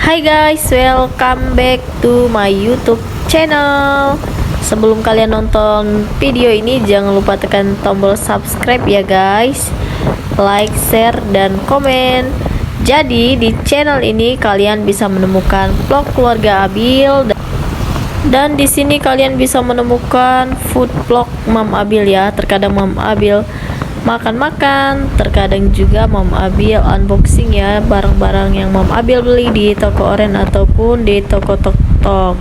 Hai guys, welcome back to my YouTube channel. Sebelum kalian nonton video ini, jangan lupa tekan tombol subscribe ya guys, like, share, dan komen. Jadi di channel ini kalian bisa menemukan vlog keluarga Abil, dan di sini kalian bisa menemukan food vlog Mam Abil ya. Terkadang Mam Abil makan-makan, terkadang juga Mam Abil unboxing ya barang-barang yang Mam Abil beli di toko oren ataupun di toko tok-tok.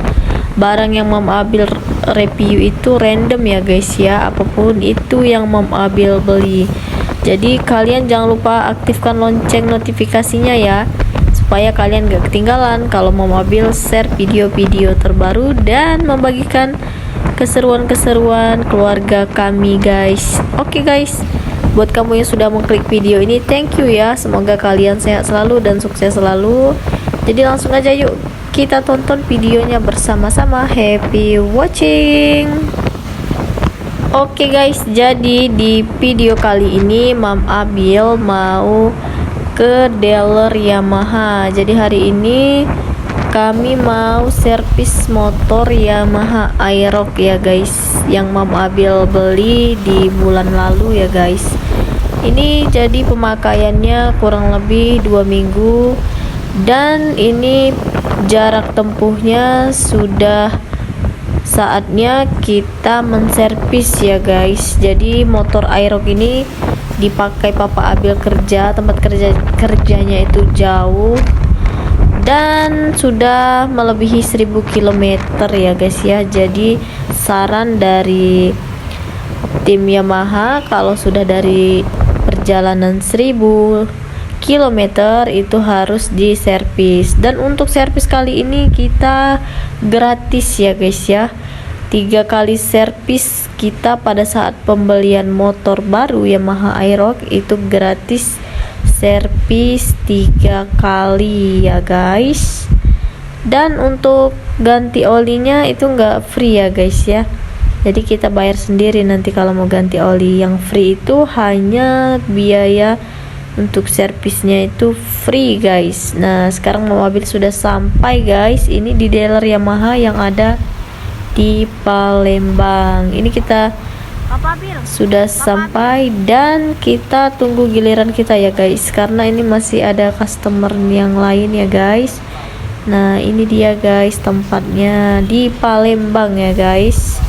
Barang yang Mam Abil review itu random ya guys ya, apapun itu yang Mam Abil beli. Jadi kalian jangan lupa aktifkan lonceng notifikasinya ya, supaya kalian gak ketinggalan kalau Mam Abil share video-video terbaru dan membagikan keseruan-keseruan keluarga kami guys. Oke guys, buat kamu yang sudah mengklik video ini, thank you ya. Semoga kalian sehat selalu dan sukses selalu. Jadi langsung aja yuk kita tonton videonya bersama-sama. Happy watching. Oke guys, jadi di video kali ini Mam Abil mau ke dealer Yamaha. Jadi hari ini kami mau servis motor Yamaha Aerox ya guys, yang Mam Abil beli di bulan lalu ya guys. Ini jadi pemakaiannya kurang lebih 2 minggu, dan ini jarak tempuhnya sudah saatnya kita menservis ya guys. Jadi motor Aerox ini dipakai Papa Abil kerja, tempat kerjanya itu jauh dan sudah melebihi 1000 km ya guys ya. Jadi saran dari tim Yamaha, kalau sudah dari perjalanan 1000 km itu harus diservis. Dan untuk servis kali ini kita gratis ya guys ya. 3 kali servis kita pada saat pembelian motor baru Yamaha Aerox itu gratis servis 3 kali ya guys. Dan untuk ganti olinya itu enggak free ya guys ya, jadi kita bayar sendiri nanti kalau mau ganti oli. Yang free itu hanya biaya untuk servisnya itu free guys. Nah sekarang Mam Abil sudah sampai guys, ini di dealer Yamaha yang ada di Palembang. Ini kita sudah sampai dan kita tunggu giliran kita ya guys, karena ini masih ada customer yang lain ya guys. Nah ini dia guys, tempatnya di Palembang ya guys.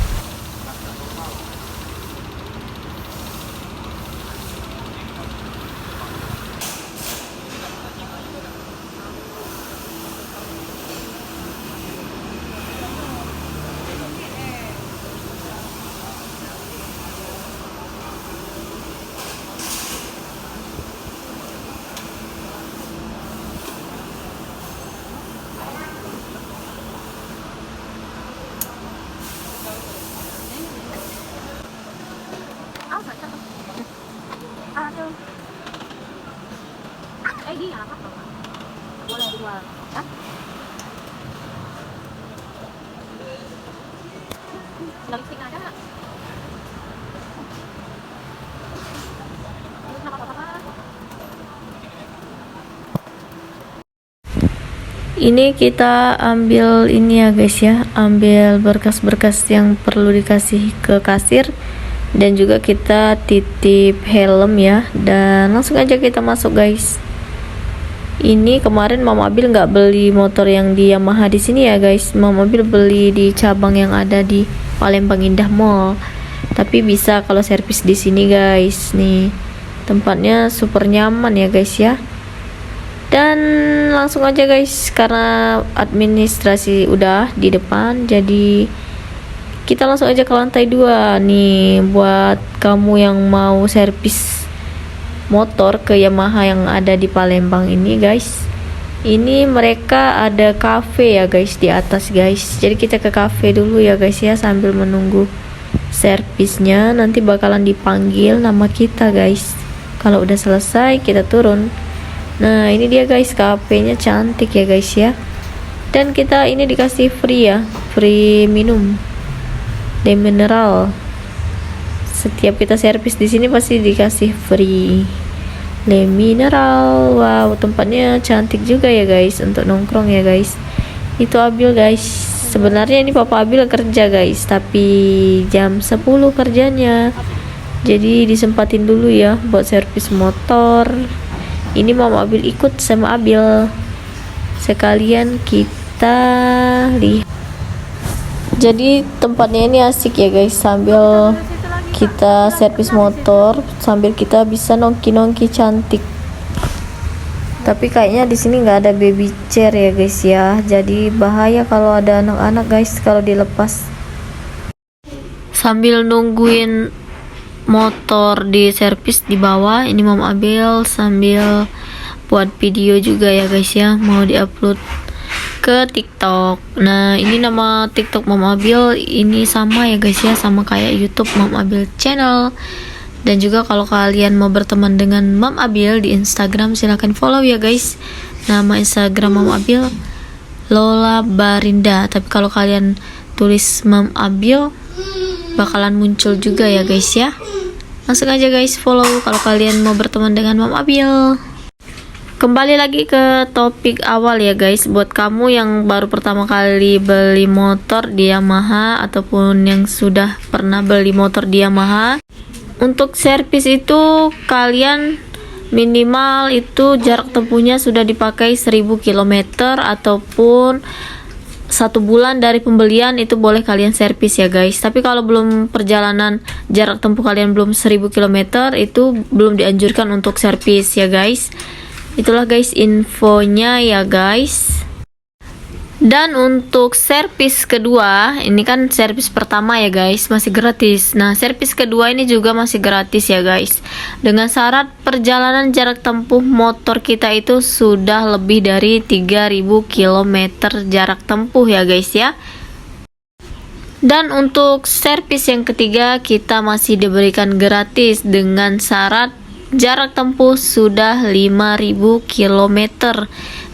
Di apa boleh dua lipstick ada nggak? Ini kita ambil ini ya guys ya, ambil berkas-berkas yang perlu dikasih ke kasir, dan juga kita titip helm ya, dan langsung aja kita masuk guys. Ini kemarin Mam Abil nggak beli motor yang di Yamaha di sini ya guys, Mam Abil beli di cabang yang ada di Palembang Indah Mall. Tapi bisa kalau servis di sini guys. Nih tempatnya super nyaman ya guys ya. Dan langsung aja guys, karena administrasi udah di depan, jadi kita langsung aja ke lantai 2 nih buat kamu yang mau servis motor ke Yamaha yang ada di Palembang ini guys. Ini mereka ada cafe ya guys di atas guys, jadi kita ke cafe dulu ya guys ya sambil menunggu servisnya. Nanti bakalan dipanggil nama kita guys kalau udah selesai, kita turun. Nah ini dia guys, kafenya cantik ya guys ya. Dan kita ini dikasih free ya, free minum dan mineral. Setiap kita servis di sini pasti dikasih free. Le Mineral. Wow, tempatnya cantik juga ya guys untuk nongkrong ya guys. Itu Abil guys. Sebenarnya ini Papa Abil kerja guys, tapi jam 10 kerjanya. Jadi disempatin dulu ya buat servis motor. Ini Mama Abil ikut sama Abil. Sekalian kita lihat. Jadi tempatnya ini asik ya guys, sambil kita servis motor sambil kita bisa nongki-nongki cantik. Tapi kayaknya di sini nggak ada baby chair ya guys ya. Jadi bahaya kalau ada anak-anak guys kalau dilepas. Sambil nungguin motor di servis di bawah, ini Mom Abil sambil buat video juga ya guys ya, mau diupload ke TikTok. Nah, ini nama TikTok Mom Abil ini sama ya guys ya, sama kayak YouTube Mom Abil Channel. Dan juga kalau kalian mau berteman dengan Mom Abil di Instagram, silahkan follow ya guys. Nama Instagram Mom Abil Lola Barinda. Tapi kalau kalian tulis Mom Abil bakalan muncul juga ya guys ya. Langsung aja guys follow kalau kalian mau berteman dengan Mom Abil. Kembali lagi ke topik awal ya guys. Buat kamu yang baru pertama kali beli motor di Yamaha ataupun yang sudah pernah beli motor di Yamaha, untuk servis itu kalian minimal itu jarak tempuhnya sudah dipakai 1000 km ataupun 1 bulan dari pembelian itu boleh kalian servis ya guys. Tapi kalau belum perjalanan jarak tempuh kalian belum 1000 km itu belum dianjurkan untuk servis ya guys. Itulah guys infonya ya guys. Dan untuk servis kedua, ini kan servis pertama ya guys, masih gratis. Nah, servis kedua ini juga masih gratis ya guys. Dengan syarat perjalanan jarak tempuh motor kita itu sudah lebih dari 3000 km jarak tempuh ya guys ya. Dan untuk servis yang ketiga kita masih diberikan gratis dengan syarat jarak tempuh sudah 5000 km.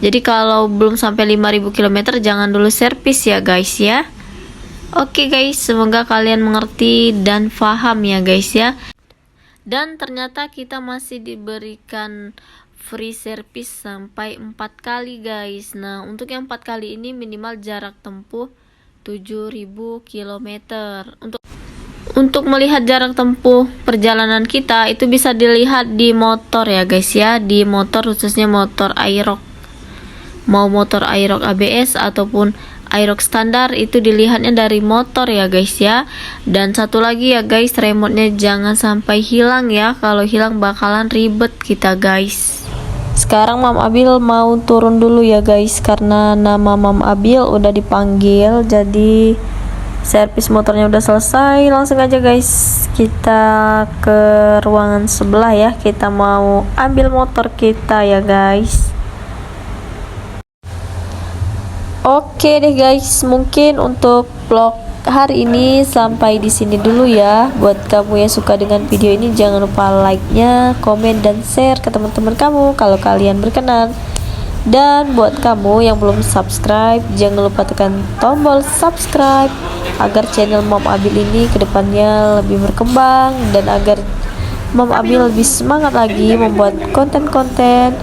Jadi kalau belum sampai 5000 km jangan dulu servis ya guys ya. Oke guys, semoga kalian mengerti dan paham ya guys ya. Dan ternyata kita masih diberikan free service sampai 4 kali guys. Nah, untuk yang 4 kali ini minimal jarak tempuh 7000 km. Untuk melihat jarak tempuh perjalanan kita itu bisa dilihat di motor ya guys ya, di motor khususnya motor Aerox. Mau motor Aerox ABS ataupun Aerox standar itu dilihatnya dari motor ya guys ya. Dan satu lagi ya guys, remote-nya jangan sampai hilang ya. Kalau hilang bakalan ribet kita guys. Sekarang Mam Abil mau turun dulu ya guys, karena nama Mam Abil udah dipanggil. Jadi servis motornya udah selesai. Langsung aja guys kita ke ruangan sebelah ya. Kita mau ambil motor kita ya guys. Oke deh guys, mungkin untuk vlog hari ini sampai di sini dulu ya. Buat kamu yang suka dengan video ini jangan lupa like-nya, komen dan share ke teman-teman kamu kalau kalian berkenan. Dan buat kamu yang belum subscribe, jangan lupa tekan tombol subscribe agar channel Mom Abil ini kedepannya lebih berkembang dan agar Mom Abil lebih semangat lagi membuat konten-konten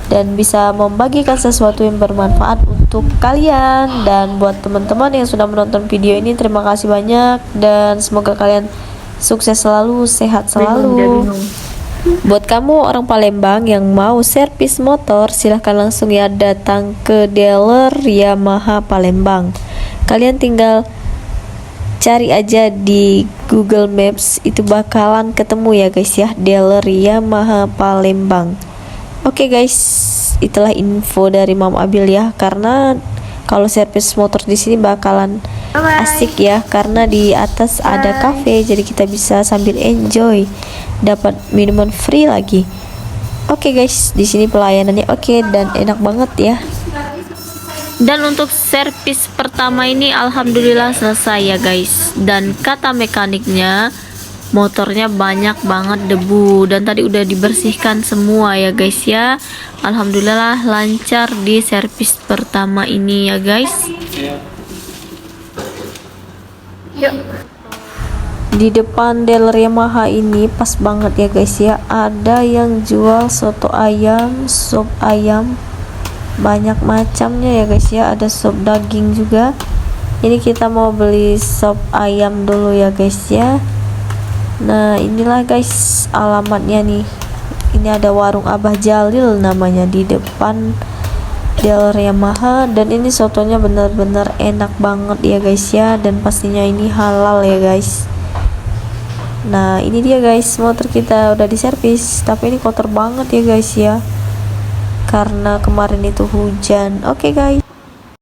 dan bisa membagikan sesuatu yang bermanfaat untuk kalian. Dan buat teman-teman yang sudah menonton video ini, terima kasih banyak dan semoga kalian sukses selalu, sehat selalu. Buat kamu orang Palembang yang mau servis motor, silahkan langsung ya datang ke dealer Yamaha Palembang. Kalian tinggal cari aja di Google Maps, itu bakalan ketemu ya guys ya, dealer Yamaha Palembang. Oke guys, itulah info dari Mam Abil ya, karena kalau servis motor di sini bakalan asik ya, karena di atas ada cafe, jadi kita bisa sambil enjoy, dapat minuman free lagi. Oke guys, di sini pelayanannya oke dan enak banget ya. Dan untuk servis pertama ini alhamdulillah selesai ya guys. Dan kata mekaniknya motornya banyak banget debu dan tadi udah dibersihkan semua ya guys ya. Alhamdulillah lancar di servis pertama ini ya guys. Yuk. Di depan Del Yamaha ini pas banget ya guys ya, ada yang jual soto ayam, sop ayam, banyak macamnya ya guys ya, ada sop daging juga. Ini kita mau beli sop ayam dulu ya guys ya. Nah inilah guys alamatnya nih, ini ada warung Abah Jalil namanya di depan Del Yamaha, dan ini sotonya bener-bener enak banget ya guys ya, dan pastinya ini halal ya guys. Nah ini dia guys, motor kita udah diservis, tapi ini kotor banget ya guys ya, karena kemarin itu hujan. Oke guys.